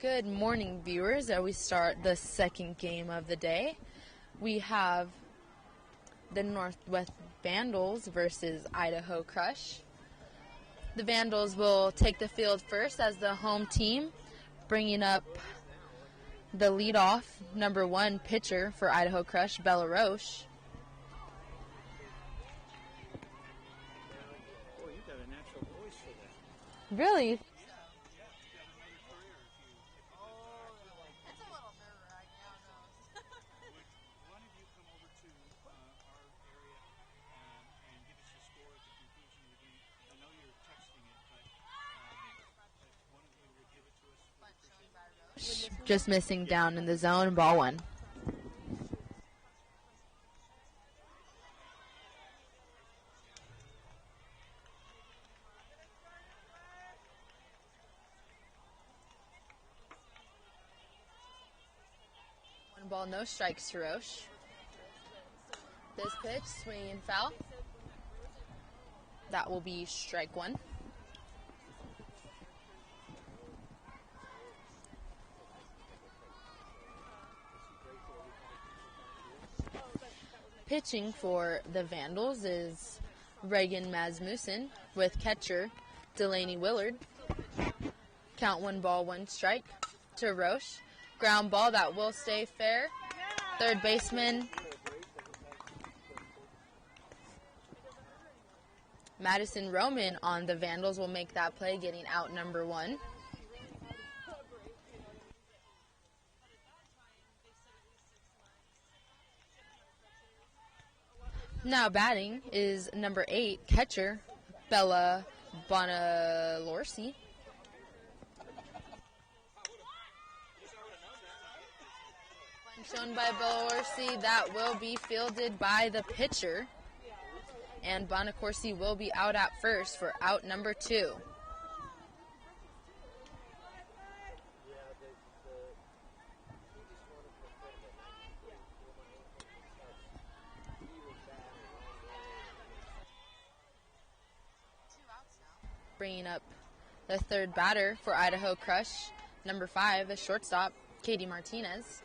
Good morning, viewers. As we start the second game of the day, we have the Northwest Vandals versus Idaho Crush. The Vandals will take the field first as the home team, bringing up the leadoff number 1 pitcher for Idaho Crush, Bella Roche. Boy, you've got a natural voice for that. Really? One of you come over to our area and give us the score at the conclusion of the game. I know you're texting it, but one of you would give it to us. Just missing down in the zone, ball 1. One ball, no strikes to Roche. This pitch, swinging and foul. That will be strike 1. Pitching for the Vandals is Reagan Masmussen with catcher Delaney Willard. Count 1 ball, 1 strike to Roche. Ground ball that will stay fair. Third baseman Madison Roman on the Vandals will make that play, getting out number 1. Now batting is number 8, catcher Bella Bonalorsi. Shown by Bonalorsi, that will be fielded by the pitcher. And Bonaccorsi will be out at first for out number 2. Bringing up the third batter for Idaho Crush, number 5, the shortstop, Katie Martinez.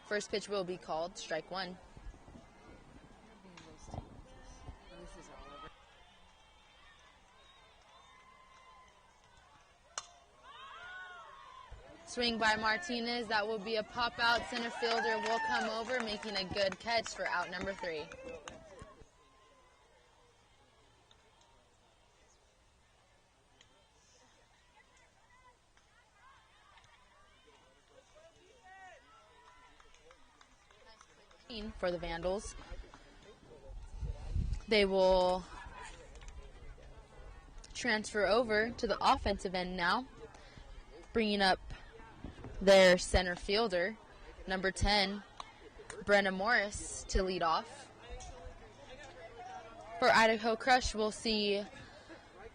First pitch will be called, strike 1. Swing by Martinez, that will be a pop out. Center fielder will come over, making a good catch for out number 3. For the Vandals, they will transfer over to the offensive end now, bringing up their center fielder, number 10, Brenna Morris, to lead off. For Idaho Crush, we'll see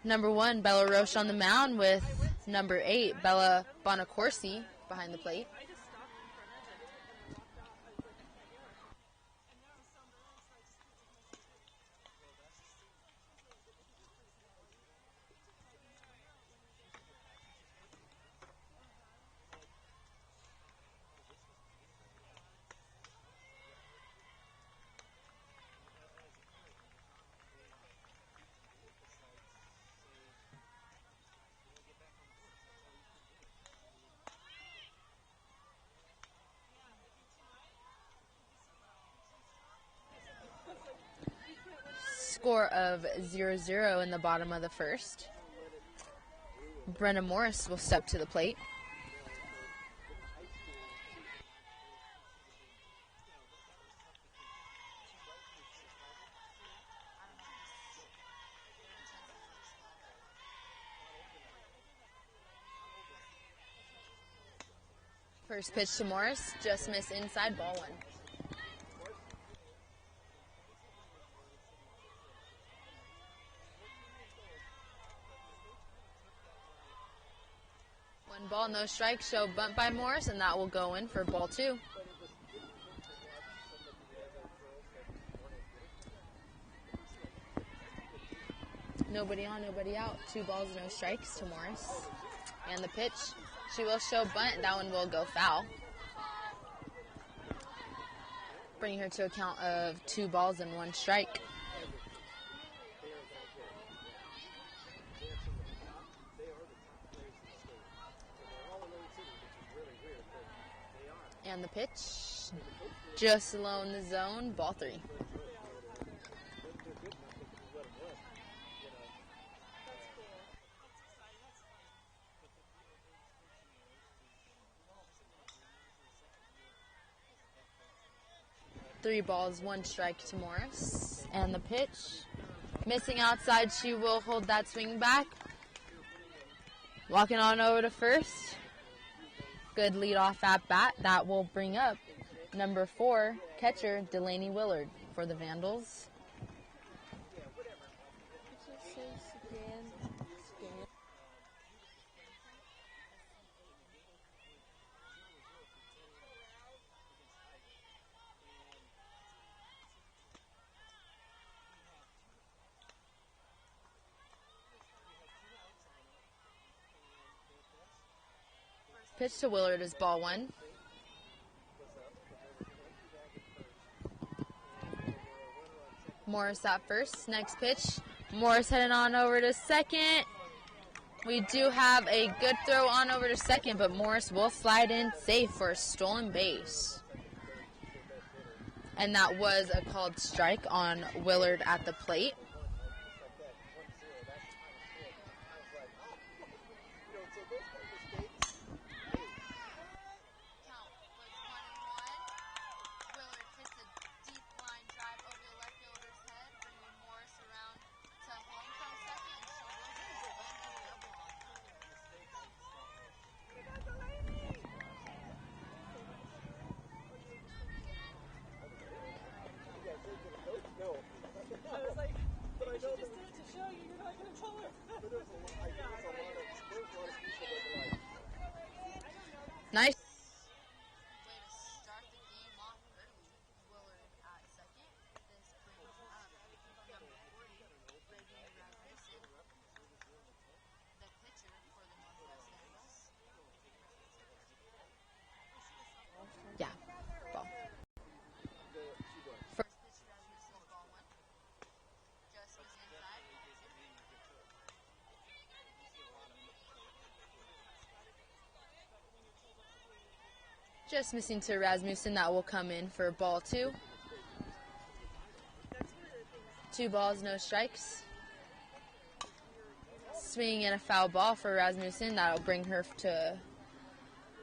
number 1, Bella Roche on the mound with number 8, Bella Bonaccorsi, behind the plate. Score of 0-0 in the bottom of the first. Brenna Morris will step to the plate. First pitch to Morris, just miss inside, ball 1. One ball, no strike, show bunt by Morris, and that will go in for ball 2. Nobody on, nobody out. 2 balls, no strikes to Morris. And the pitch, She will show bunt. That one will go foul. Bringing her to a count of 2 balls and 1 strike. And the pitch, just low in the zone, ball 3. Three balls, 1 strike to Morris. And the pitch, missing outside. She will hold that swing back. Walking on over to first. Good leadoff at bat. That will bring up number 4, catcher Delaney Willard for the Vandals. Pitch to Willard is ball 1. Morris at first. Next pitch. Morris heading on over to second. We do have a good throw on over to second, but Morris will slide in safe for a stolen base. And that was a called strike on Willard at the plate. Nice. Way to start the game off early. Willard at second. This brings up number 40, Reagan Rasmussen, the pitcher for the Northwest Vandals. Yeah, ball. First pitch to Rasmussen is ball 1. Just was inside. Just missing to Rasmussen. That will come in for ball 2. 2 balls, no strikes. Swing and a foul ball for Rasmussen. That will bring her to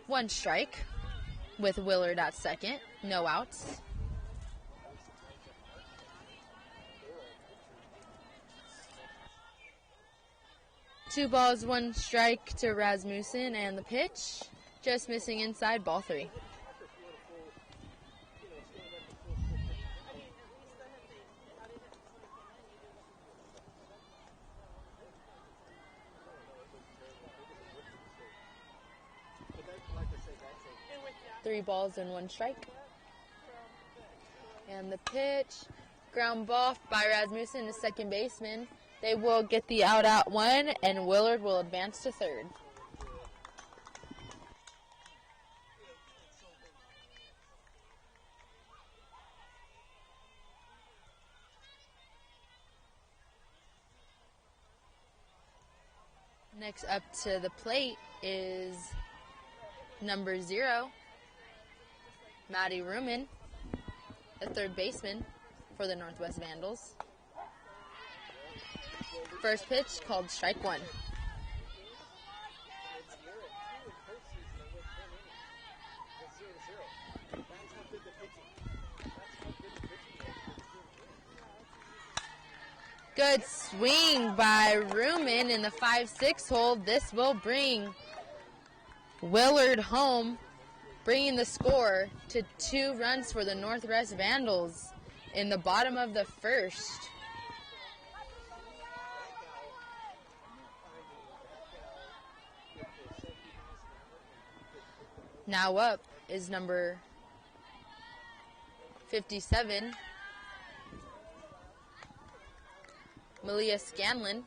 1 strike with Willard at second. No outs. Two balls, 1 strike to Rasmussen, and the pitch. Just missing inside, ball 3. Three balls and 1 strike. And the pitch, ground ball by Rasmussen to second baseman. They will get the out at 1, and Willard will advance to third. Next up to the plate is number 0, Maddie Ruman, the third baseman for the Northwest Vandals. First pitch called strike 1. Good swing by Ruman in the 5-6 hole. This will bring Willard home, bringing the score to 2 runs for the Northwest Vandals in the bottom of the first. Now up is number 57, Malia Scanlon.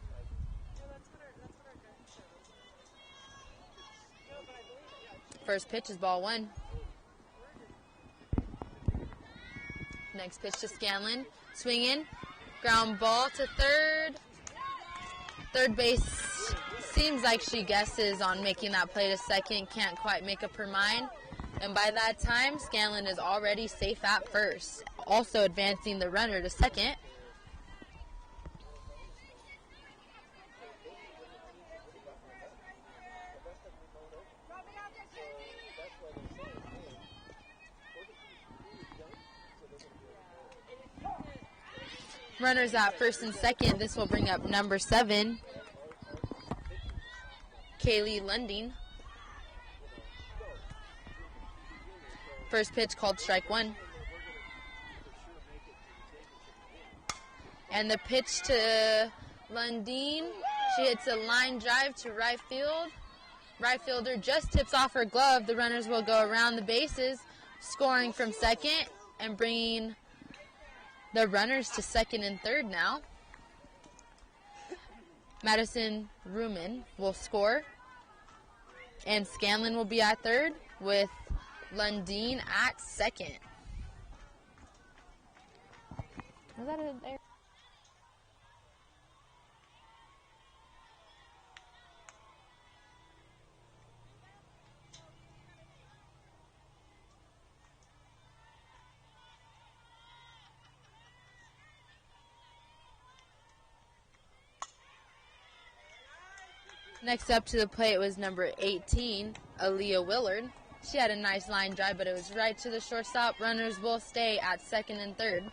First pitch is ball 1. Next pitch to Scanlon. Swinging. Ground ball to third. Third base seems like she guesses on making that play to second. Can't quite make up her mind. And by that time, Scanlon is already safe at first. Also advancing the runner to second. Runners at first and second. This will bring up number 7, Kaylee Lunding. First pitch called strike 1. And the pitch to Lundeen. She hits a line drive to right field. Right fielder just tips off her glove. The runners will go around the bases, scoring from second and bringing the runners to second and third now. Madison Ruman will score. And Scanlon will be at third with Lundeen at second. Was that an error? Next up to the plate was number 18, Aaliyah Willard. She had a nice line drive, but it was right to the shortstop. Runners will stay at second and third.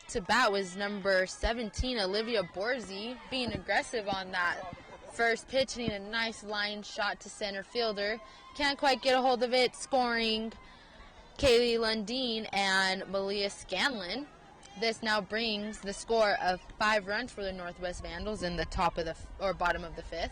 To bat was number 17, Olivia Borzi, being aggressive on that first pitch, hitting a nice line shot to center fielder. Can't quite get a hold of it, scoring Kaylee Lundeen and Malia Scanlon. This now brings the score of 5 runs for the Northwest Vandals in the top of the bottom of the 5th.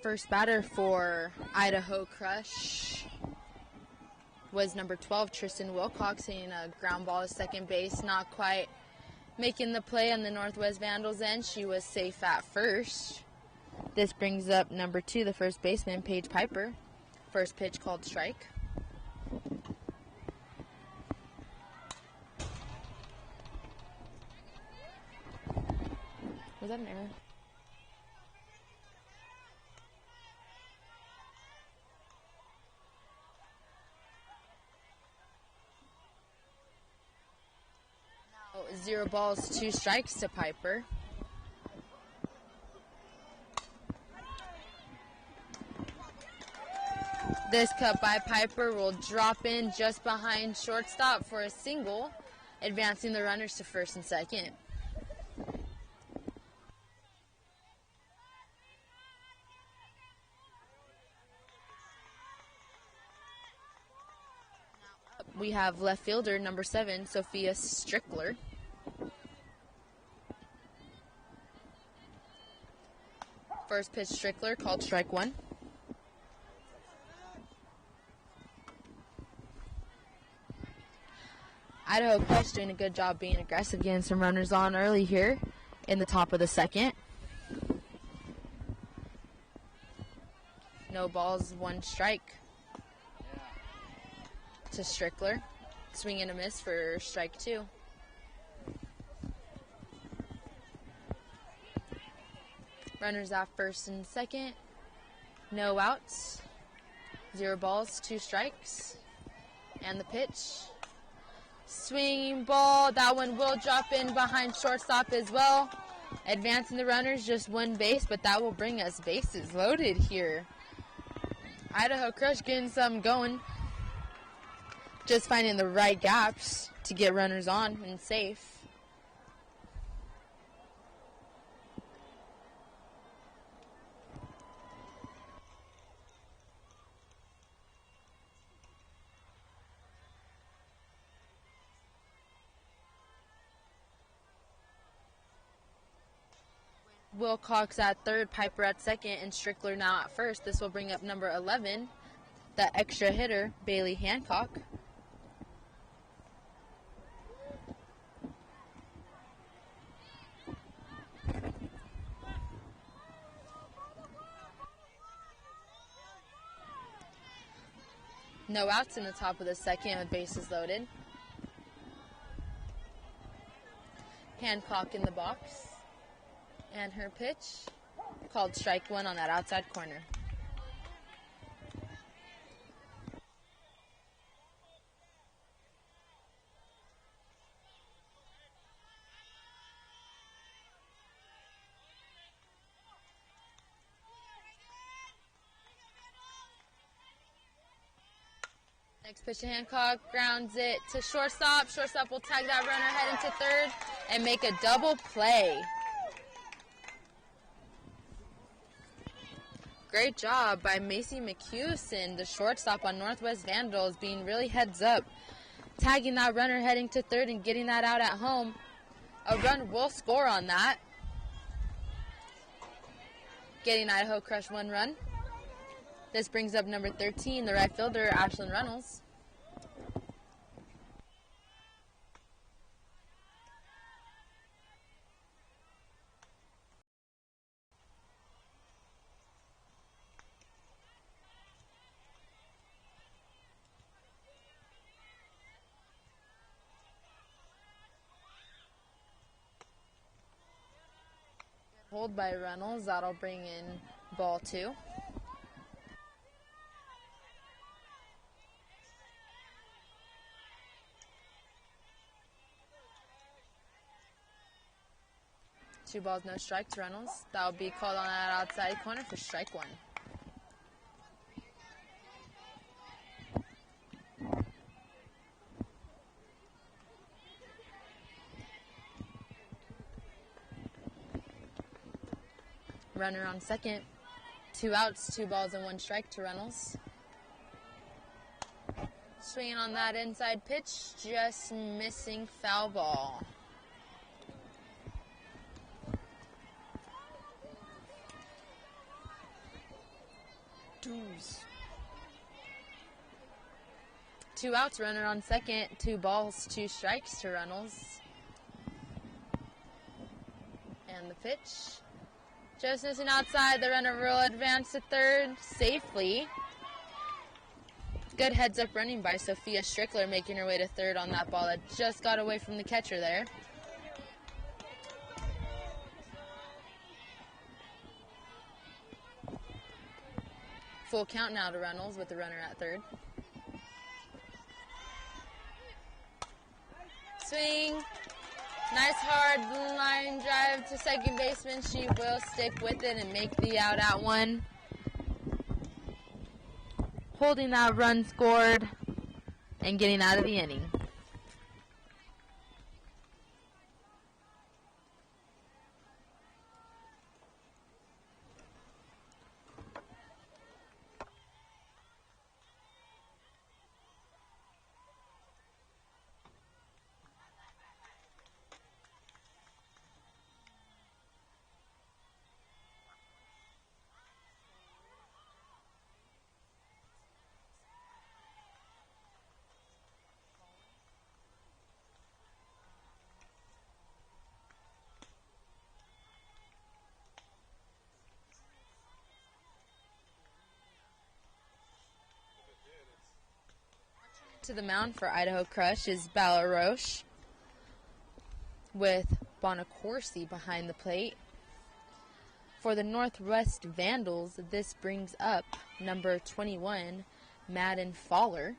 First batter for Idaho Crush was number 12, Tristan Wilcox, hitting a ground ball to second base. Not quite making the play on the Northwest Vandals end. She was safe at first. This brings up number 2, the first baseman, Paige Piper. First pitch called strike. Was that an error? Now 0 balls, 2 strikes to Piper. This cut by Piper will drop in just behind shortstop for a single, advancing the runners to first and second. We have left fielder number 7, Sophia Strickler. First pitch Strickler called strike 1. Idaho Crush doing a good job being aggressive, getting some runners on early here in the top of the second. No balls, 1 strike to Strickler. Swing and a miss for strike 2. Runners at first and second. No outs. 0 balls, 2 strikes. And the pitch. Swinging ball. That one will drop in behind shortstop as well. Advancing the runners just 1 base, but that will bring us bases loaded here. Idaho Crush getting something going. Just finding the right gaps to get runners on and safe. Wilcox at third, Piper at second, and Strickler now at first. This will bring up number 11, the extra hitter, Bailey Hancock. No outs in the top of the second with bases loaded. Hancock in the box. And her pitch called strike 1 on that outside corner. Next pitch to Hancock, grounds it to shortstop. Shortstop will tag that runner, head into third, and make a double play. Great job by Macy McHewson, the shortstop on Northwest Vandals, being really heads up, tagging that runner heading to third and getting that out at home. A run will score on that. Getting Idaho Crush 1 run. This brings up number 13, the right fielder, Ashlyn Reynolds. Hold by Reynolds, that'll bring in ball 2. Two balls, no strike to Reynolds. That'll be called on that outside corner for strike 1. Runner on second. 2 outs, 2 balls, and 1 strike to Reynolds. Swinging on that inside pitch, just missing foul ball. 2 outs, runner on second, 2 balls, 2 strikes to Reynolds. And the pitch. Just missing outside. The runner will advance to third safely. Good heads-up running by Sophia Strickler, making her way to third on that ball that just got away from the catcher there. Full count now to Reynolds with the runner at third. Swing. Nice hard line drive to second baseman. She will stick with it and make the out at 1. Holding that run scored and getting out of the inning. To the mound for Idaho Crush is Ballaroche with Bonacorsi behind the plate. For the Northwest Vandals, this brings up number 21, Madden Fowler.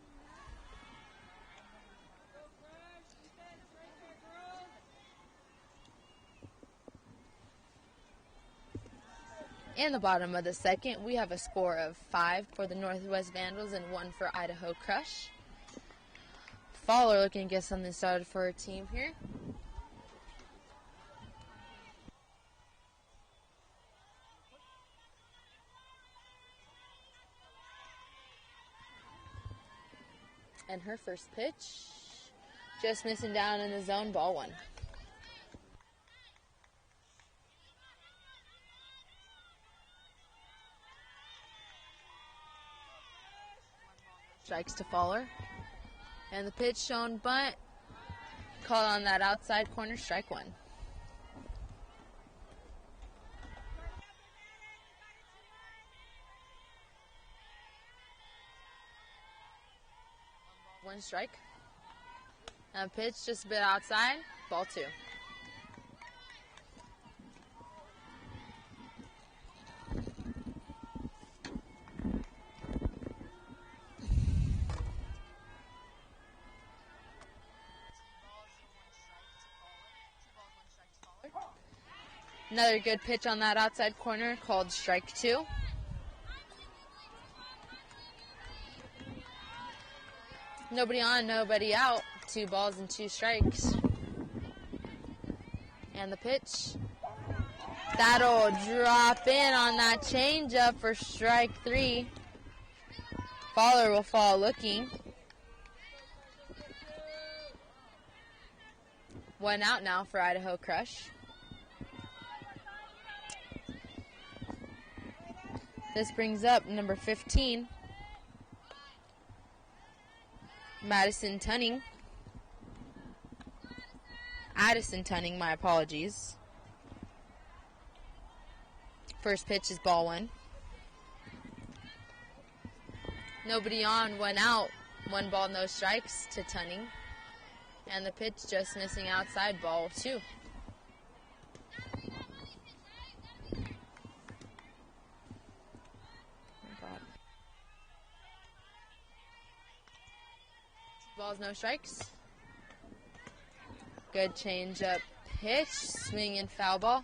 In the bottom of the second, we have a score of 5 for the Northwest Vandals and 1 for Idaho Crush. Fowler looking to get something started for her team here. And her first pitch, just missing down in the zone, ball 1. Strikes to Fowler. And the pitch shown bunt, called on that outside corner, strike 1. One strike. And pitch just a bit outside, ball 2. Another good pitch on that outside corner, called strike 2. Nobody on, nobody out. 2 balls and 2 strikes. And the pitch. That'll drop in on that changeup for strike 3. Fowler will fall looking. 1 out now for Idaho Crush. This brings up number 15, Addison Tunning, my apologies. First pitch is ball 1. Nobody on, 1 out, 1 ball, no strikes to Tunning. And the pitch just missing outside, ball 2. Balls, no strikes. Good change-up pitch, swing and foul ball.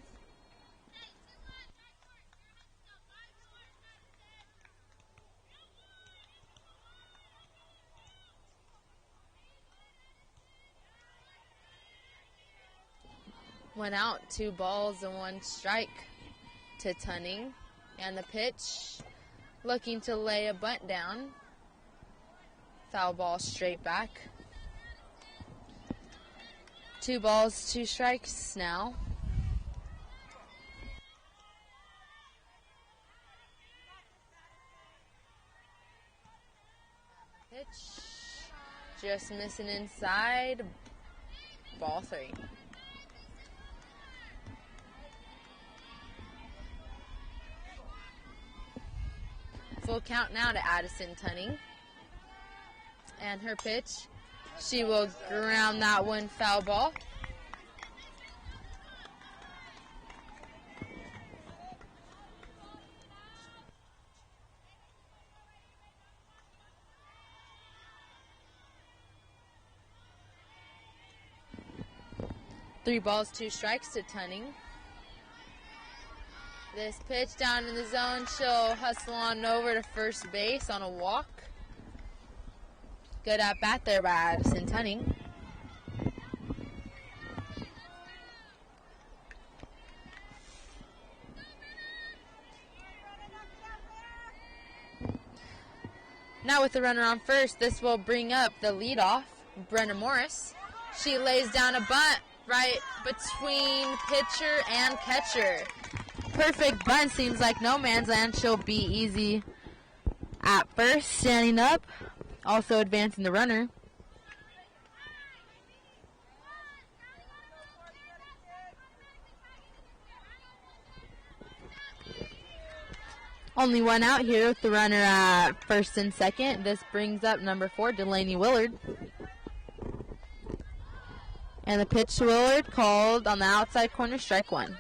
One out, 2 balls and 1 strike to Tunning. And the pitch, looking to lay a bunt down. Foul ball straight back. 2 balls, 2 strikes now. Just missing inside. Ball 3. Full count now to Addison Tunning. And her pitch. She will ground that one, foul ball. Three balls, 2 strikes to Tunning. This pitch down in the zone, she'll hustle on over to first base on a walk. Good at bat there by Addison Tunning. Now with the runner on first, this will bring up the leadoff, Brenna Morris. She lays down a bunt right between pitcher and catcher. Perfect bunt, seems like no man's land. She'll be easy at first, standing up, also advancing the runner. Only one out here with the runner at first and second. This brings up number 4, Delaney Willard. And the pitch to Willard called on the outside corner, strike 1.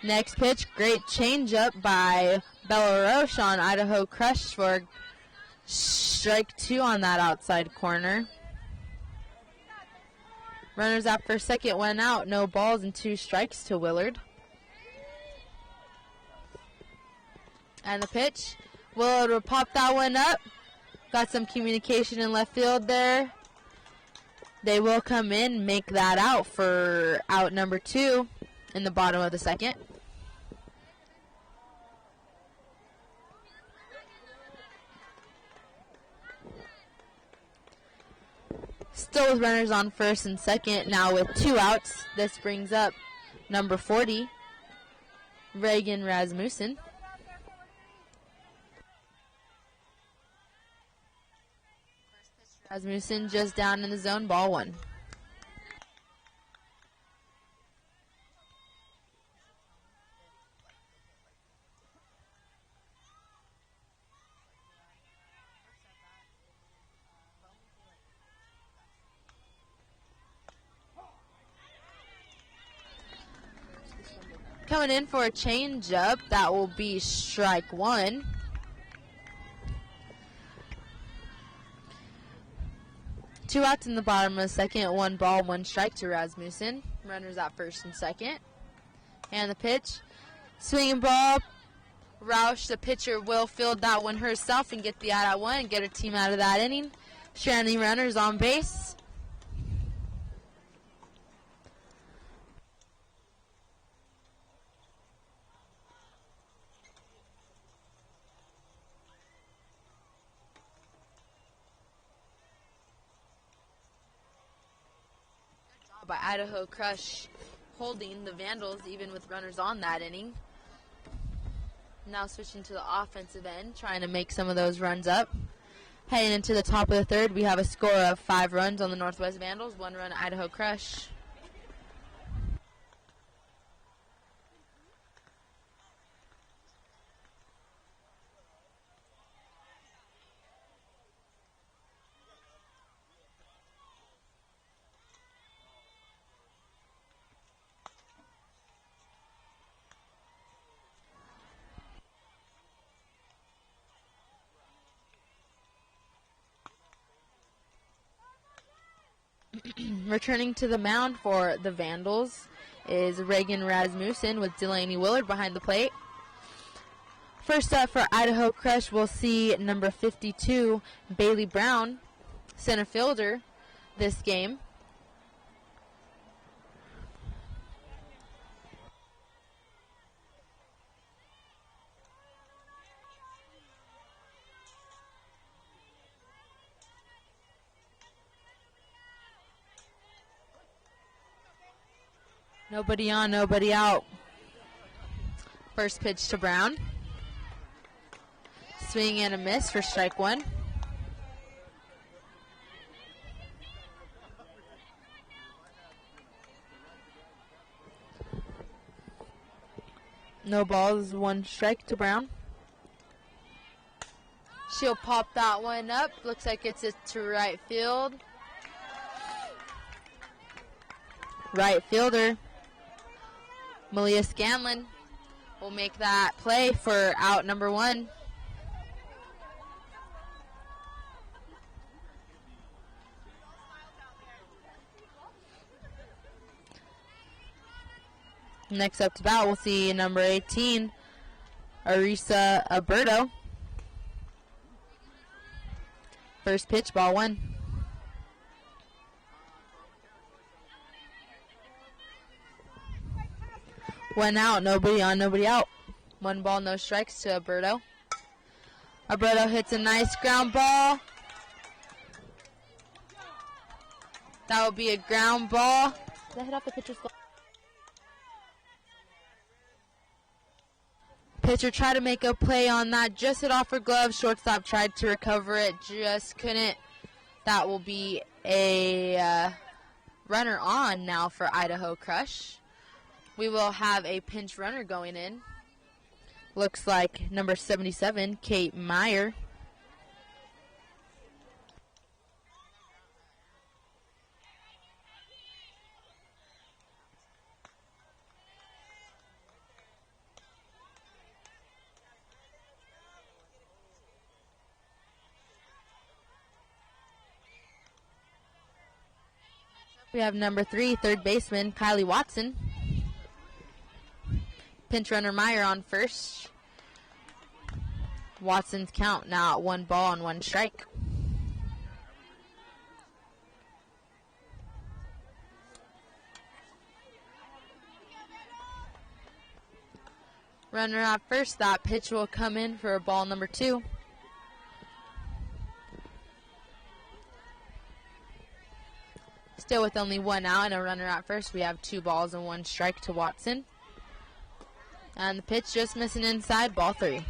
Next pitch, great changeup by Bella Roche on Idaho Crush for strike 2 on that outside corner. Runners out for second, 1 out, no balls and 2 strikes to Willard. And the pitch, Willard will pop that one up. Got some communication in left field there. They will come in, make that out for out number 2 in the bottom of the second. Still with runners on first and second, now with 2 outs. This brings up number 40, Reagan Rasmussen. Rasmussen just down in the zone, ball 1. Coming in for a changeup, that will be strike 1. Two outs in the bottom of the second, 1 ball, 1 strike to Rasmussen. Runners at first and second. And the pitch, swinging ball. Roush, the pitcher, will field that one herself and get the out at 1 and get her team out of that inning. Stranding runners on base. By Idaho Crush holding the Vandals even with runners on that inning. Now switching to the offensive end, trying to make some of those runs up. Heading into the top of the third, we have a score of 5 runs on the Northwest Vandals, 1 run Idaho Crush. Returning to the mound for the Vandals is Reagan Rasmussen with Delaney Willard behind the plate. First up for Idaho Crush, we'll see number 52, Bailey Brown, center fielder this game. Nobody on, nobody out. First pitch to Brown. Swing and a miss for strike one. No balls, one strike to Brown. She'll pop that one up. Looks like it's to right field. Right fielder, Malia Scanlon, will make that play for out number one. Next up to bat, we'll see number 18, Arisa Alberto. First pitch, ball one. One out, nobody on, nobody out. One ball, no strikes to Alberto. Alberto hits a nice ground ball. That will be a ground ball. Did that hit off the pitcher's glove? Pitcher tried to make a play on that, just hit off her glove. Shortstop tried to recover it, just couldn't. That will be a runner on now for Idaho Crush. We will have a pinch runner going in. Looks like number 77, Kate Meyer. We have number 3, third baseman, Kylie Watson. Pinch runner Meyer on first. Watson's count now at 1 ball and 1 strike. Runner at first, that pitch will come in for ball number 2. Still with only 1 out and a runner at first, we have 2 balls and 1 strike to Watson. And the pitch just missing inside, ball 3.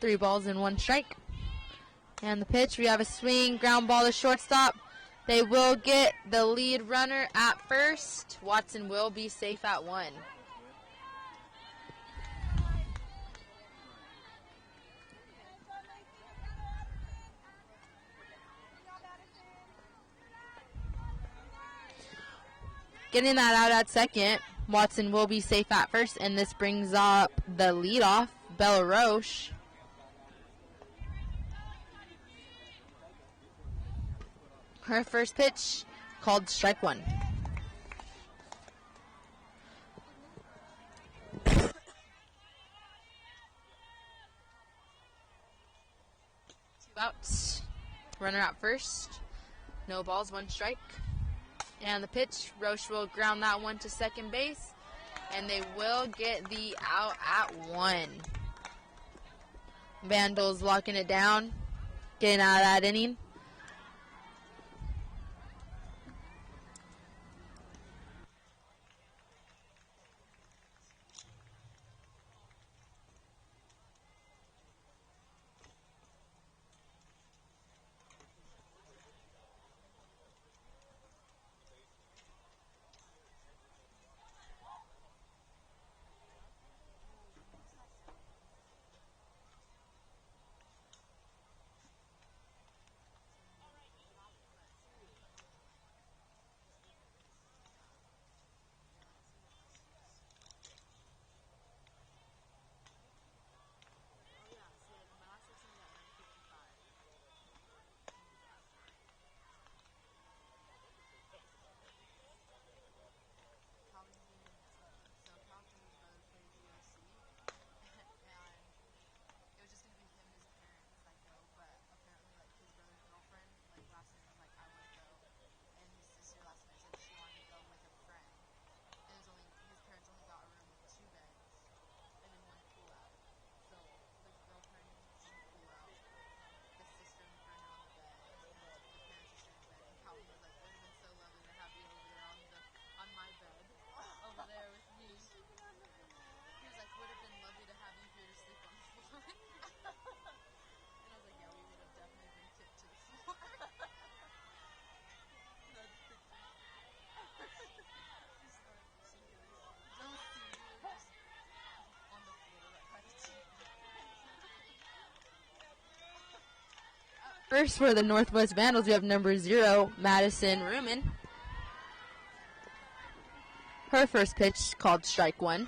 Three balls and 1 strike. And the pitch, we have a swing, ground ball to shortstop. They will get the lead runner at first. Watson will be safe at 1. Getting that out at second, Watson will be safe at first, and this brings up the leadoff, Bella Roche. Her first pitch, called strike 1. 2 outs. Runner at first. No balls, 1 strike. And the pitch, Roche will ground that one to second base, and they will get the out at 1. Vandals locking it down, getting out of that inning. First for the Northwest Vandals, we have number 0, Madison Ruman. Her first pitch called strike 1.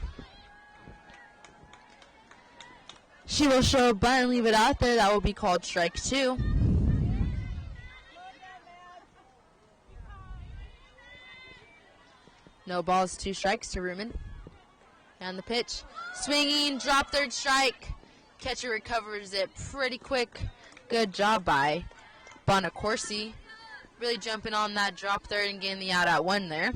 She will show a bunt and leave it out there. That will be called strike 2. No balls, 2 strikes to Ruman. And the pitch, swinging, drop third strike. Catcher recovers it pretty quick. Good job by Bonacorsi. Really jumping on that drop third and getting the out at 1 there.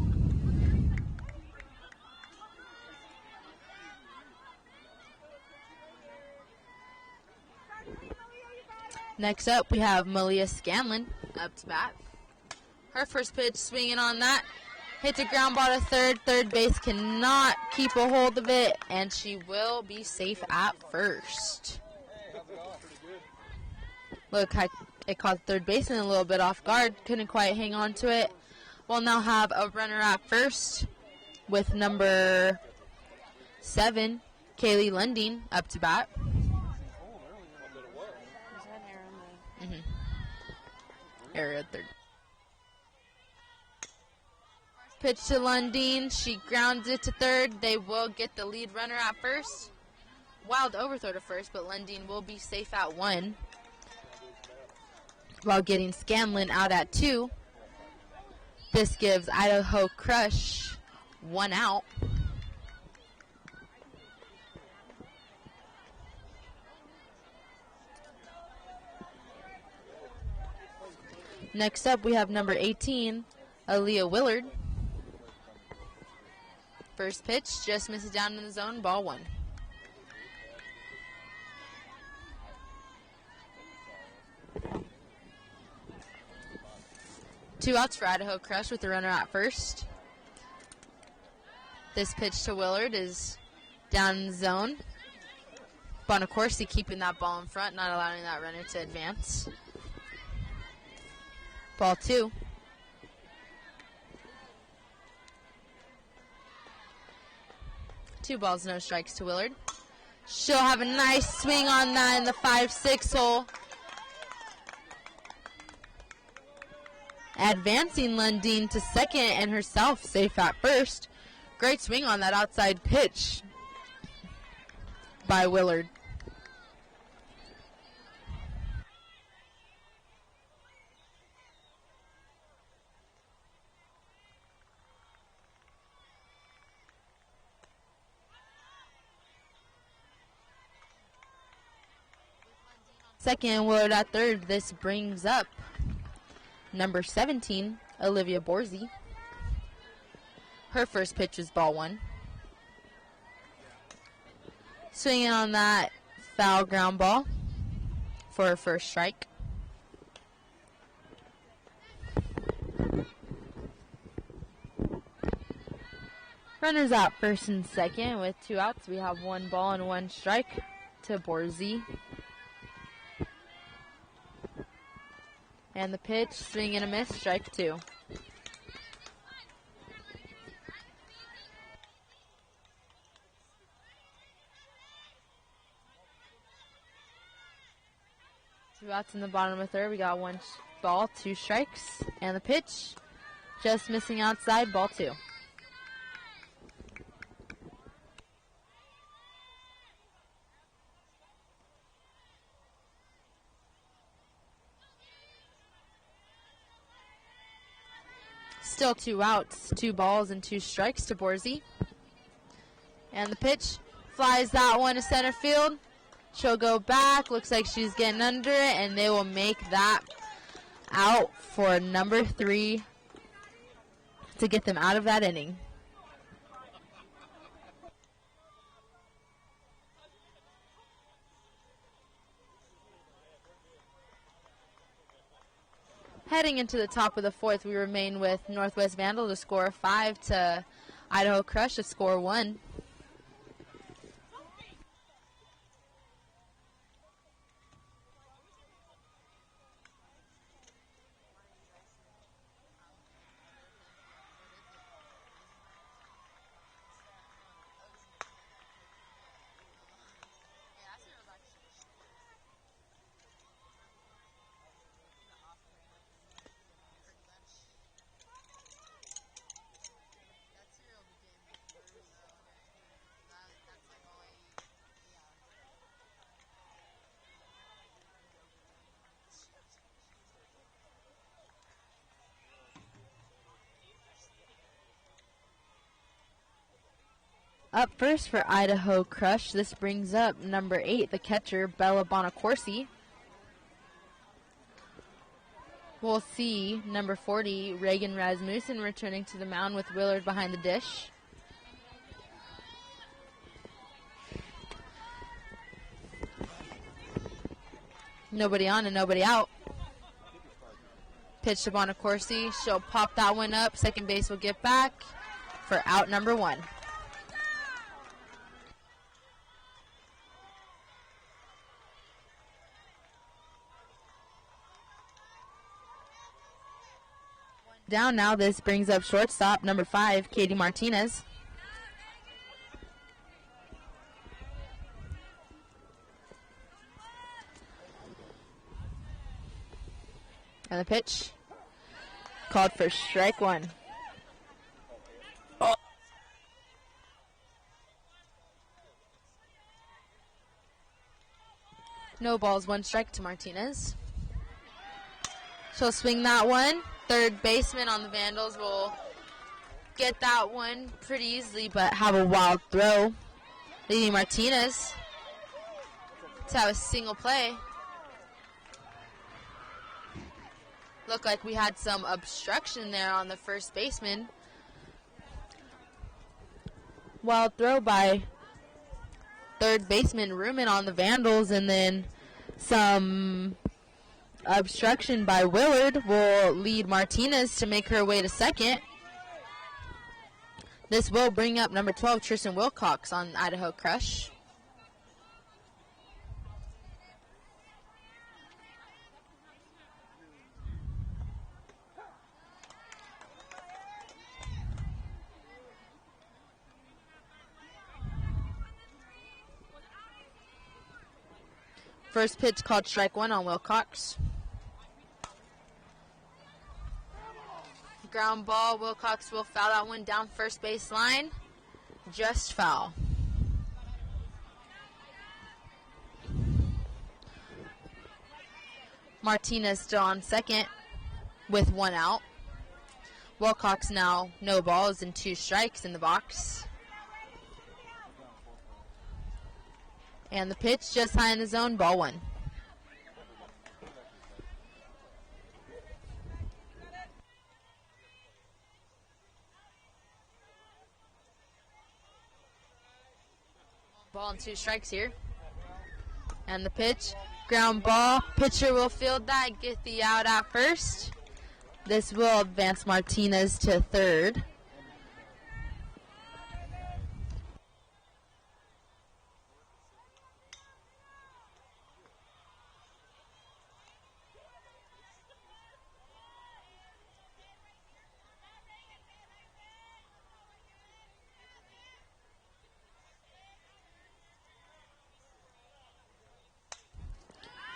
Next up, we have Malia Scanlon up to bat. Her first pitch, swinging on that. Hits a ground ball to third. Third base cannot keep a hold of it, and she will be safe at first. Look, it caught third baseman a little bit off guard. Couldn't quite hang on to it. We'll now have a runner at first with number 7, Kaylee Lundeen, up to bat. Error at third. Pitch to Lundeen. She grounds it to third. They will get the lead runner at first. Wild overthrow to first, but Lundeen will be safe at 1. While getting Scanlon out at 2. This gives Idaho Crush 1 out. Next up, we have number 18, Aaliyah Willard. First pitch, just misses down in the zone, ball 1. Two outs for Idaho Crush with the runner at first. This pitch to Willard is down in the zone. Bonacorsi keeping that ball in front, not allowing that runner to advance. Ball 2. Two balls, no strikes to Willard. She'll have a nice swing on that in the 5-6 hole. Advancing Lundeen to second and herself safe at first. Great swing on that outside pitch by Willard. Second, Willard at third. This brings up number 17, Olivia Borzi. Her first pitch was ball 1. Swinging on that foul ground ball for her first strike. Runners out first and second with 2 outs. We have 1 ball and 1 strike to Borzi. And the pitch, swing and a miss, strike 2. Two outs in the bottom of the third. We got 1 ball, 2 strikes. And the pitch, just missing outside, ball 2. Still 2 outs, 2 balls and 2 strikes to Borzi. And the pitch flies that one to center field. She'll go back. Looks like she's getting under it, and they will make that out for number 3 to get them out of that inning. Heading into the top of the 4th, we remain with Northwest Vandals to score 5 to Idaho Crush to score 1. Up first for Idaho Crush, this brings up number 8, the catcher, Bella Bonacorsi. We'll see number 40, Reagan Rasmussen, returning to the mound with Willard behind the dish. Nobody on and nobody out. Pitch to Bonacorsi. She'll pop that one up. Second base will get back for out number 1. Down now, this brings up shortstop number 5, Katie Martinez. And the pitch called for strike 1. Oh. No balls, 1 strike to Martinez. She'll swing that one. Third baseman on the Vandals will get that one pretty easily, but have a wild throw, leading Martinez to have a single play. Looked like we had some obstruction there on the first baseman. Wild throw by third baseman Ruman on the Vandals, and then some obstruction by Willard will lead Martinez to make her way to second. This will bring up number 12, Tristan Wilcox on Idaho Crush. First pitch called strike 1 on Wilcox. Ground ball, Wilcox will foul that one down first base line. Just foul. Martinez still on second with 1 out. Wilcox now no balls and 2 strikes in the box. And the pitch just high in the zone, ball 1. Ball and 2 strikes here. And the pitch, ground ball. Pitcher will field that, get the out at first. This will advance Martinez to third.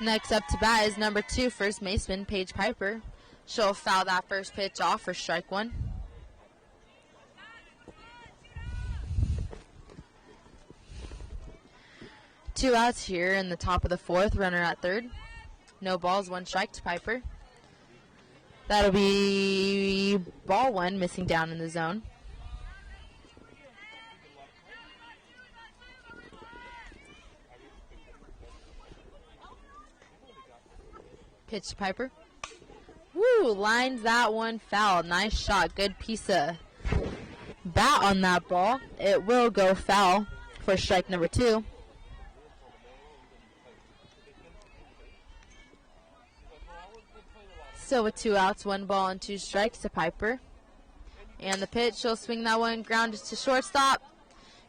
Next up to bat is number 2, first baseman, Paige Piper. She'll foul that first pitch off for strike 1. Two outs here in the top of the 4th, runner at third. No balls, 1 strike to Piper. That'll be ball 1, missing down in the zone. Pitch to Piper. Woo, lines that one foul. Nice shot. Good piece of bat on that ball. It will go foul for strike number 2. So with 2 outs, 1 ball and 2 strikes to Piper. And the pitch, she'll swing that one, grounded to shortstop.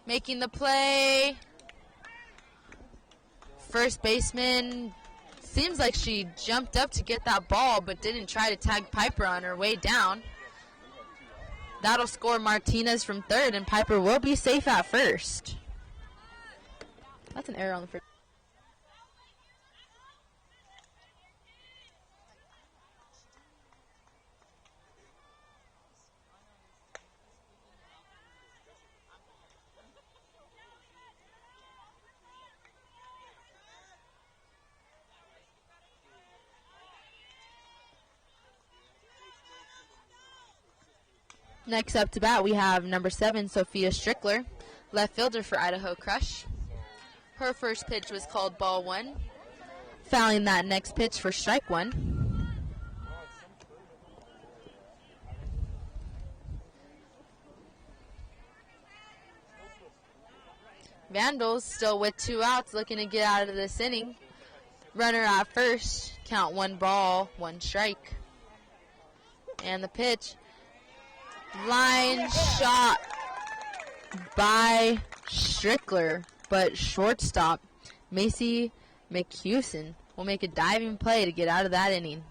Making the play. First baseman, seems like she jumped up to get that ball, but didn't try to tag Piper on her way down. That'll score Martinez from third, and Piper will be safe at first. That's an error on the first. Next up to bat, we have number 7, Sophia Strickler. left fielder for Idaho Crush. Her first pitch was called ball 1, fouling that next pitch for strike 1. Vandals still with 2 outs, looking to get out of this inning. Runner at first, count 1 ball, 1 strike. And the pitch, line shot by Strickler, but shortstop Macy McHewson will make a diving play to get out of that inning.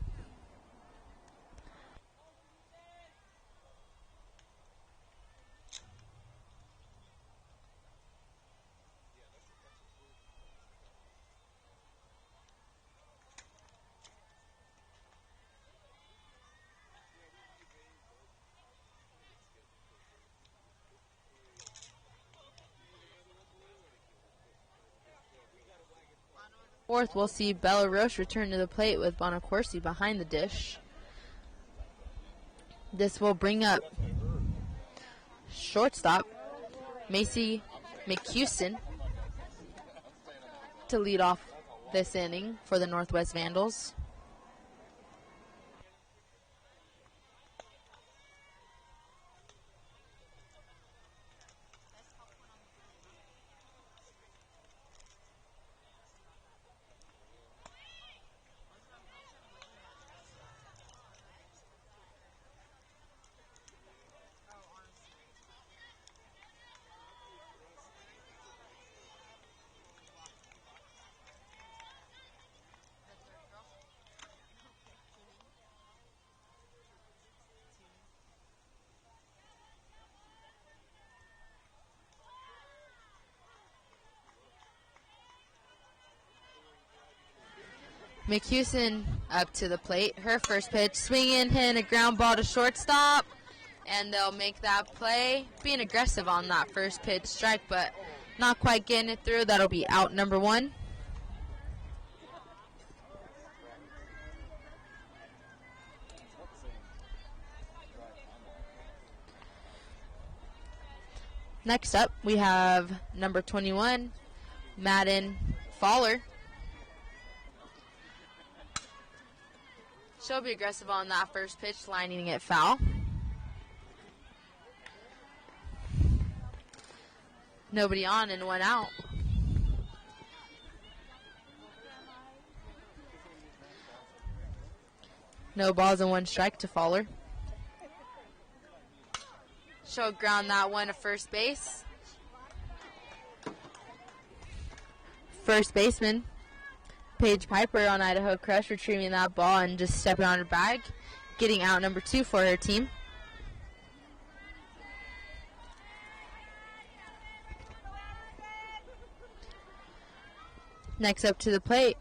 Fourth, we'll see Bella Roche return to the plate with Bonacorsi behind the dish. This will bring up shortstop Macy McHewson to lead off this inning for the Northwest Vandals. McHewson up to the plate. Her first pitch, swinging, hitting a ground ball to shortstop, and they'll make that play. Being aggressive on that first pitch strike, but not quite getting it through. That'll be out number 1. Next up, we have number 21, Madden Fowler. She'll be aggressive on that first pitch, lining it foul. Nobody on and 1 out. No balls and 1 strike to Fowler. She'll ground that one to first base. First baseman Paige Piper on Idaho Crush retrieving that ball and just stepping on her bag, getting out number 2 for her team. Next up to the plate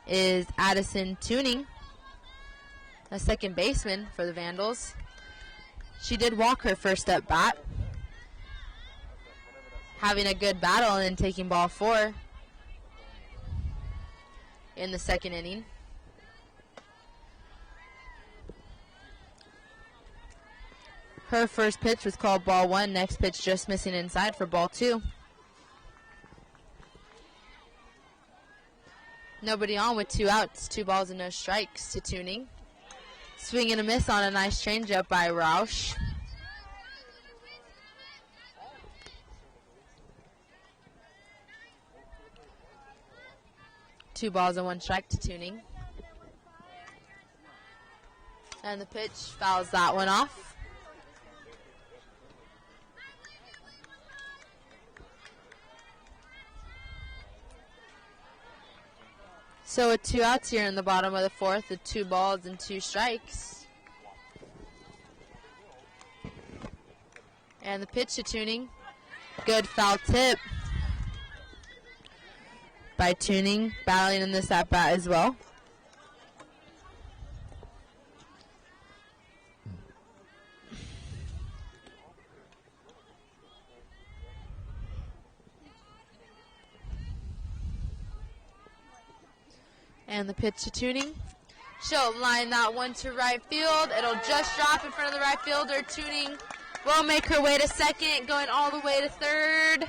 is Addison Tuning, a second baseman for the Vandals. She did walk her first at bat, having a good battle and then taking ball 4 in the second inning. Her first pitch was called ball 1. Next pitch just missing inside for ball 2. Nobody on with 2 outs, 2 balls and no strikes to Tuning. Swing and a miss on a nice changeup by Roush. Two balls and 1 strike to Tuning. And the pitch fouls that one off. So with 2 outs here in the bottom of the 4th with 2 balls and 2 strikes. And the pitch to Tuning. Good foul tip by Tuning, battling in this at-bat as well. And the pitch to Tuning. She'll line that one to right field. It'll just drop in front of the right fielder. Tuning will make her way to second, going all the way to third.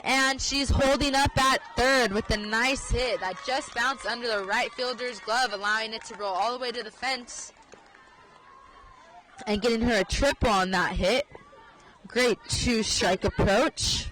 And she's holding up at third with a nice hit that just bounced under the right fielder's glove, allowing it to roll all the way to the fence. And getting her a triple on that hit. Great two-strike approach.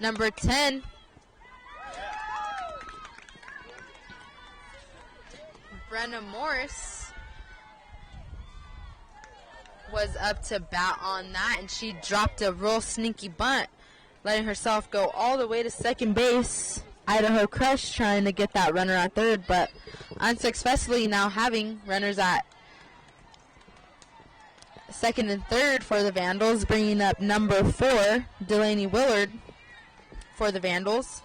Number 10. Brenna Morris was up to bat on that, and she dropped a real sneaky bunt, letting herself go all the way to second base. Idaho Crush trying to get that runner at third, but unsuccessfully now having runners at second and third for the Vandals, bringing up number 4, Delaney Willard, for the Vandals.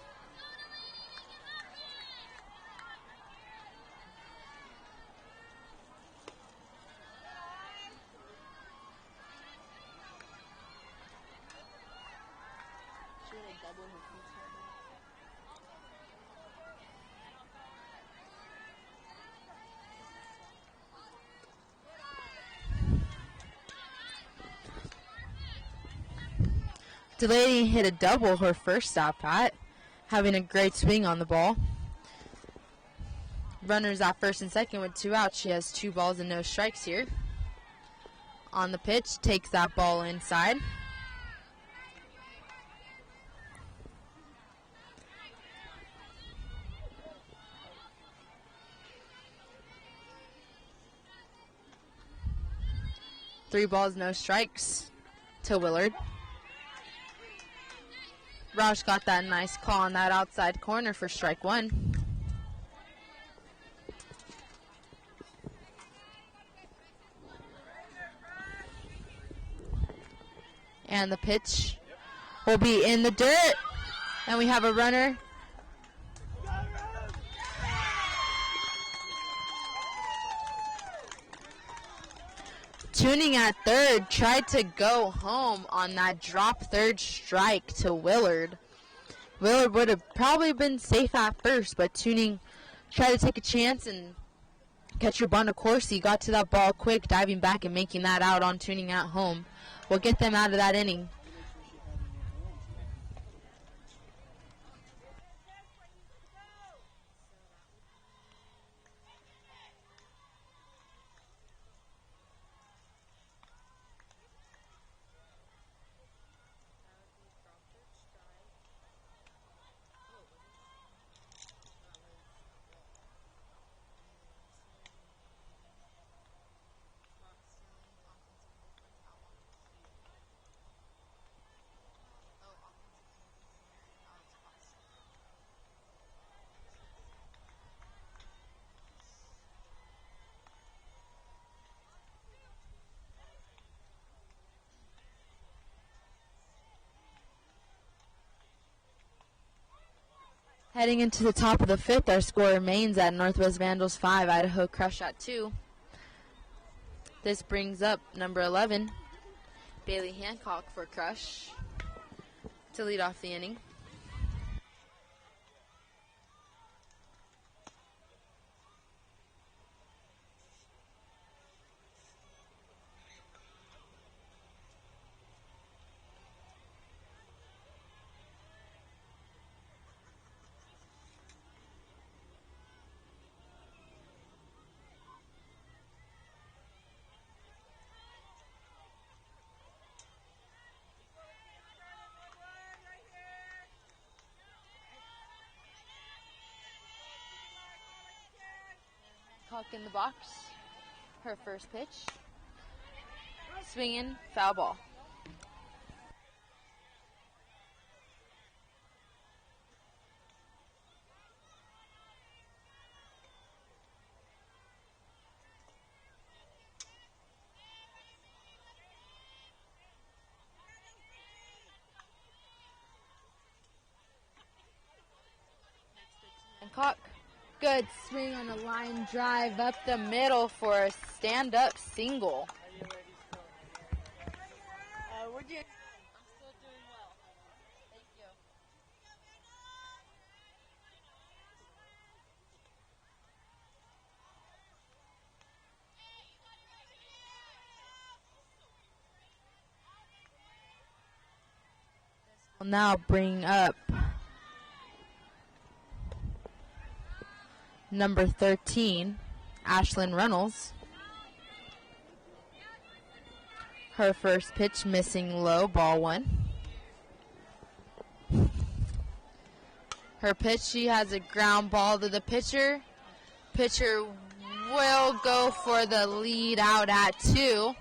Delaney hit a double her first stop at, having a great swing on the ball. Runners at first and second with 2 outs. She has 2 balls and no strikes here. On the pitch, takes that ball inside. Three balls, no strikes to Willard. Roush got that nice call on that outside corner for strike 1. And the pitch will be in the dirt. And we have a runner. Tuning at third, tried to go home on that drop third strike to Willard. Willard would have probably been safe at first, but Tuning tried to take a chance and catch your bunt. Of course, he got to that ball quick, diving back and making that out on Tuning at home. We'll get them out of that inning. Heading into the top of the 5th, our score remains at Northwest Vandals 5, Idaho Crush at 2. This brings up number 11, Bailey Hancock for Crush to lead off the inning. Hancock in the box, her first pitch. Swinging, foul ball. Hancock Good swing on a line drive up the middle for a stand-up single. We're doing. I'm still doing well. Thank you. We'll now bring up number 13, Ashlyn Reynolds. Her first pitch missing low, ball 1. Her pitch, she has a ground ball to the pitcher. Pitcher will go for the lead out at 2.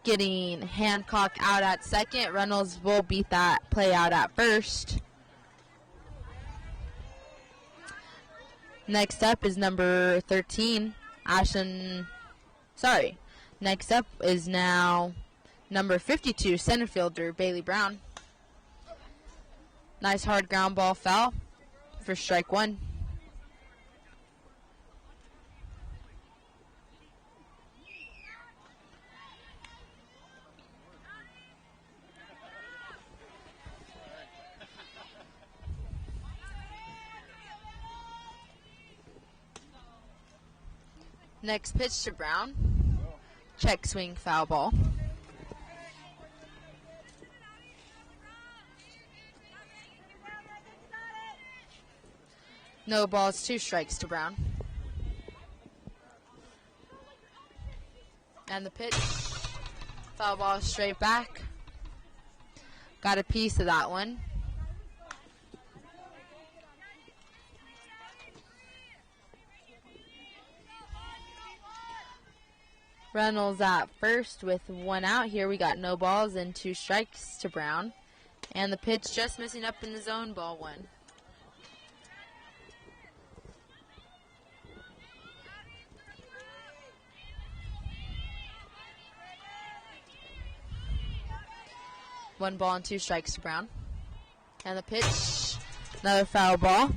Getting Hancock out at second. Reynolds will beat that play out at first. Next up is number 13, Next up is now number 52, center fielder Bailey Brown. Nice hard ground ball foul for strike 1. Next pitch to Brown. Check swing, foul ball. No balls, 2 strikes to Brown. And the pitch. Foul ball straight back. Got a piece of that one. Reynolds at first with 1 out. Here we got no balls and 2 strikes to Brown. And the pitch just missing up in the zone, ball 1. One ball and 2 strikes to Brown. And the pitch, another foul ball.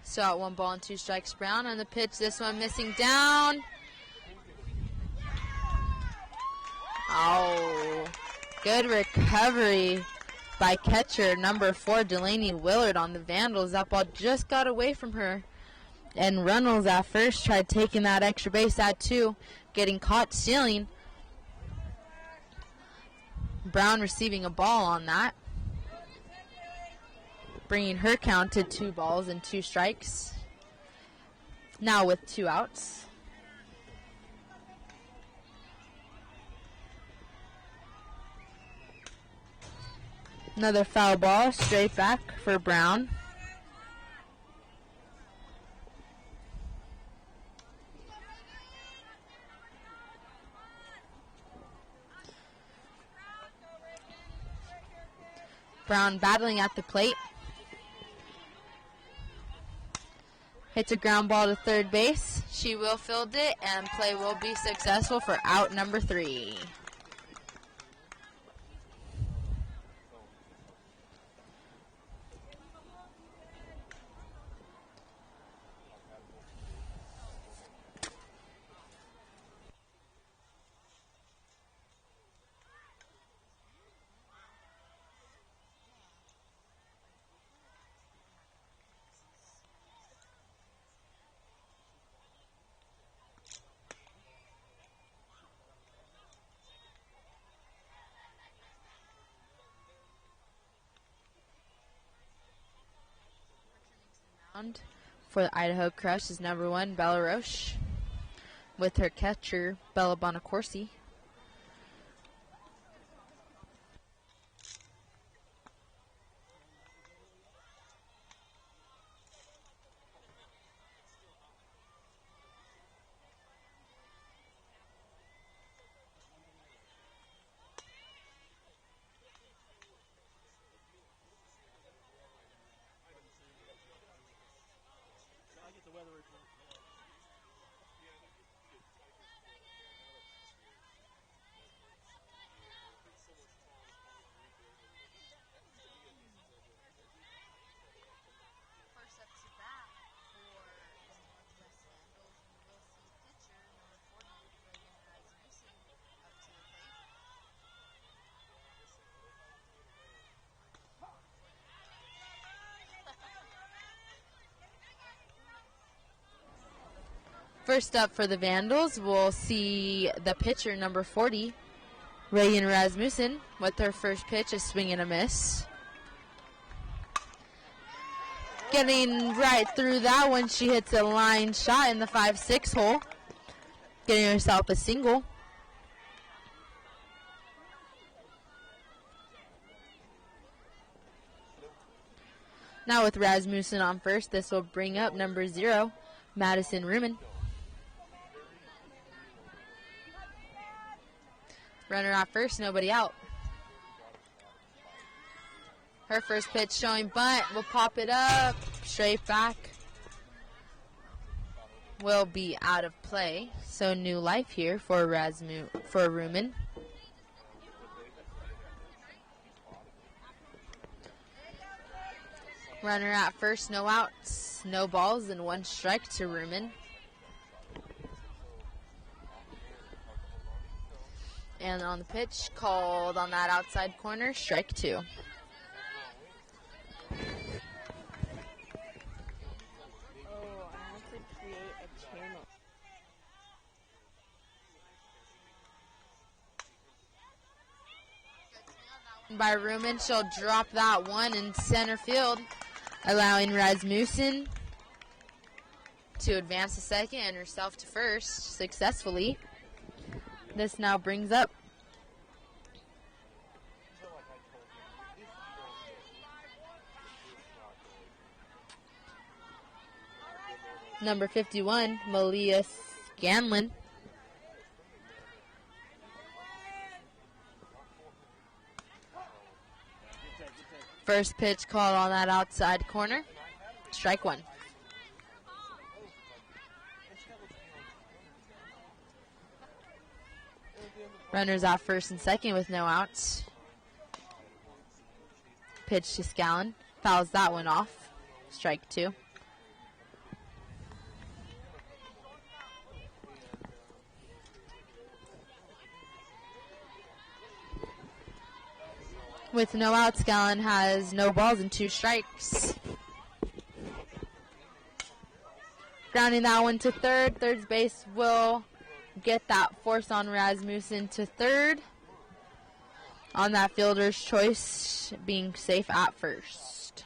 So at 1 ball and 2 strikes, Brown. And the pitch, this one missing down. Oh, good recovery by catcher number 4, Delaney Willard on the Vandals. That ball just got away from her. And Reynolds at first tried taking that extra base at 2, getting caught stealing. Brown receiving a ball on that, bringing her count to 2 balls and 2 strikes. Now with 2 outs. Another foul ball straight back for Brown. Brown battling at the plate. Hits a ground ball to third base. She will field it, and play will be successful for out number 3. For the Idaho Crush is number 1, Bella Roche, with her catcher, Bella Bonacorsi. First up for the Vandals, we'll see the pitcher, number 40, Reagan Rasmussen, with her first pitch, a swing and a miss. Getting right through that one, she hits a line shot in the 5-6 hole, getting herself a single. Now with Rasmussen on first, this will bring up number 0, Madison Ruman. Runner at first, nobody out. Her first pitch showing bunt, will pop it up, straight back. Will be out of play, so new life here for Ruman. Runner at first, no outs, no balls, and 1 strike to Ruman. And on the pitch, called on that outside corner, strike 2. By Ruman, she'll drop that one in center field, allowing Rasmussen to advance to second and herself to first successfully. This now brings up number 51, Malia Scanlon. First pitch called on that outside corner. Strike 1. Runners out first and second with no outs. Pitch to Scallon. Fouls that one off. Strike 2. With no outs, Scallon has no balls and 2 strikes. Grounding that one to third. Third base will get that force on Rasmussen to third. On that fielder's choice, being safe at first.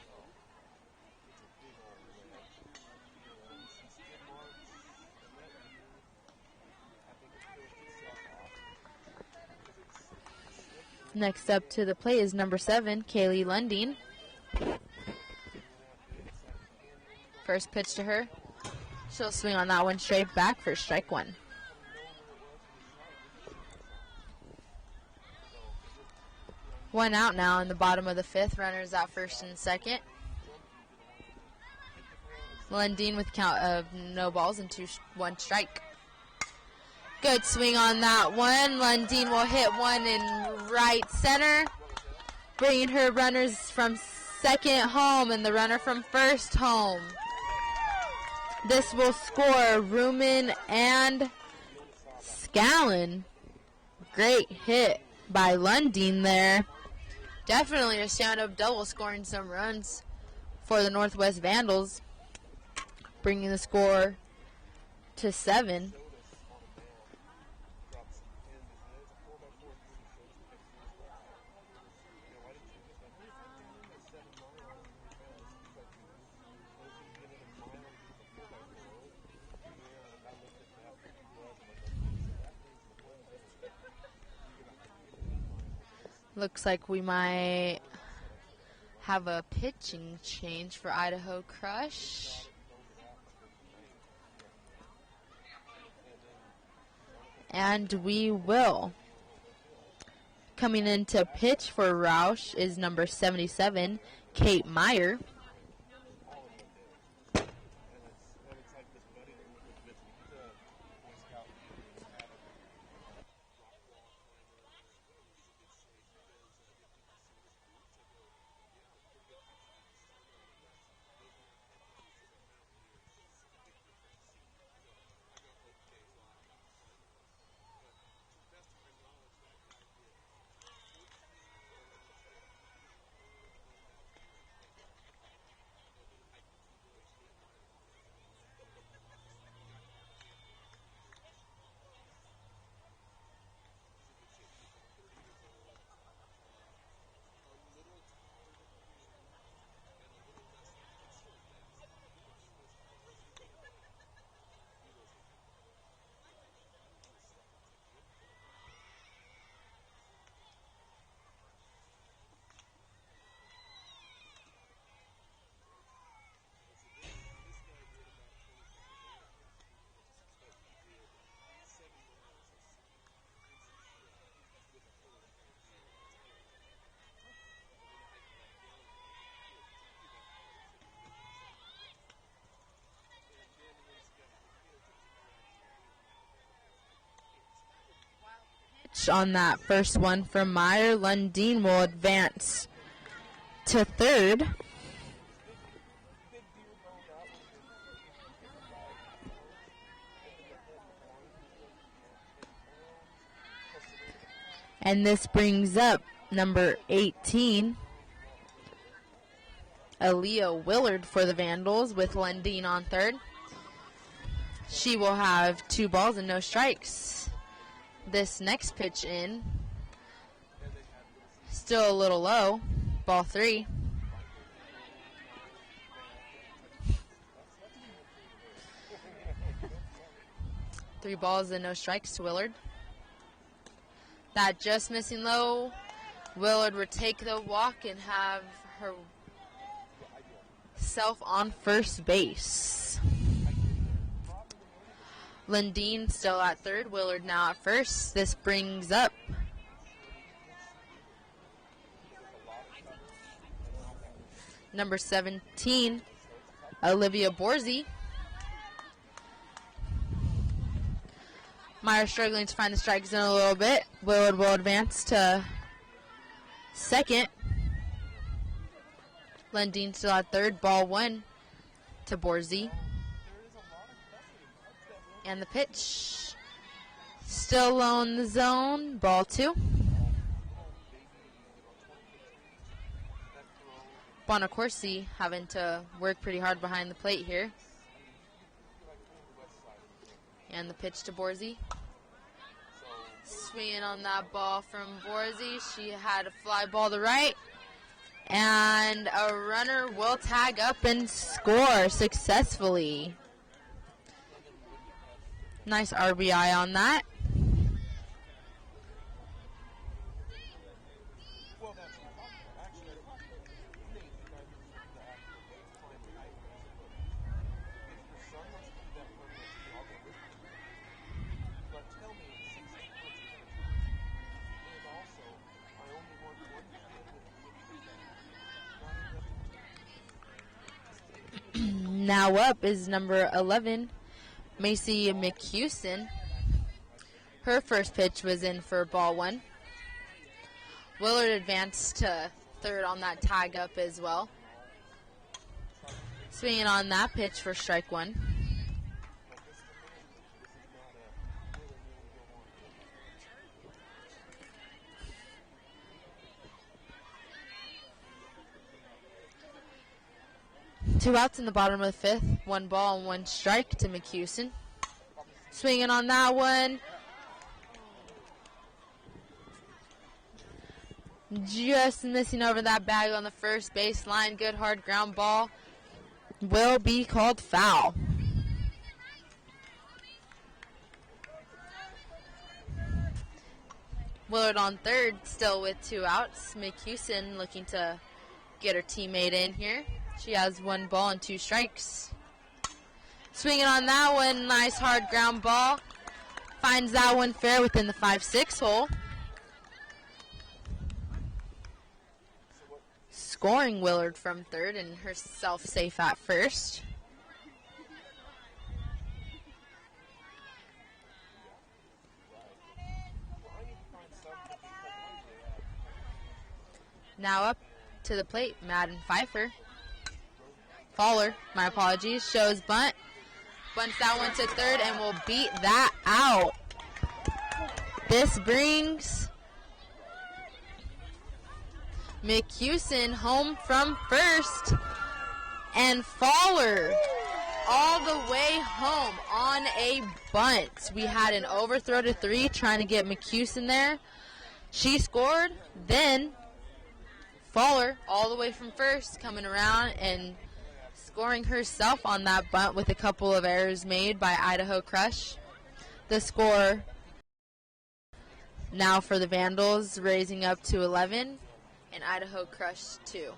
Next up to the plate is number 7, Kaylee Lundeen. First pitch to her. She'll swing on that one straight back for strike 1. One out now in the bottom of the 5th. Runners at first and second. Lundeen with count of no balls and 1 strike. Good swing on that one. Lundeen will hit one in right center, bringing her runners from second home and the runner from first home. This will score Ruman and Scallon. Great hit by Lundeen there. Definitely a stand-up double, scoring some runs for the Northwest Vandals, bringing the score to 7. Looks like we might have a pitching change for Idaho Crush. And we will. Coming in to pitch for Roush is number 77, Kate Meyer. pitch on that first one from Meyer. Lundeen will advance to third. And this brings up number 18, Aaliyah Willard for the Vandals with Lundeen on third. She will have 2 balls and no strikes. This next pitch in, still a little low, ball 3. Three balls and no strikes to Willard. That just missing low. Willard would take the walk and have herself on first base. Lundeen still at third. Willard now at first. This brings up number 17, Olivia Borzi. Meyer struggling to find the strike zone a little bit. Willard will advance to second. Lundeen still at third. Ball 1 to Borzi. And the pitch still low in the zone. Ball 2. Bonacorsi having to work pretty hard behind the plate here. And the pitch to Borzi. Swinging on that ball from Borzi. She had a fly ball to right. And a runner will tag up and score successfully. Nice RBI on that. Now up is number 11, Macy McHewson. Her first pitch was in for ball 1. Willard advanced to third on that tag up as well. Swinging on that pitch for strike 1. Two outs in the bottom of the 5th. 1 ball and 1 strike to McHewson. Swinging on that one. Just missing over that bag on the first baseline. Good hard ground ball. Will be called foul. Willard on third, still with 2 outs. McHewson looking to get her teammate in here. She has 1 ball and 2 strikes. Swinging on that one, nice hard ground ball. Finds that one fair within the 5-6 hole. Scoring Willard from third and herself safe at first. Now up to the plate, Madden Pfeiffer. Fowler, my apologies, shows bunt. Bunts that one to third and will beat that out. This brings McHewson home from first. And Fowler all the way home on a bunt. We had an overthrow to 3 trying to get McHewson there. She scored. Then Fowler all the way from first coming around and scoring herself on that bunt with a couple of errors made by Idaho Crush. The score now for the Vandals raising up to 11 and Idaho Crush 2.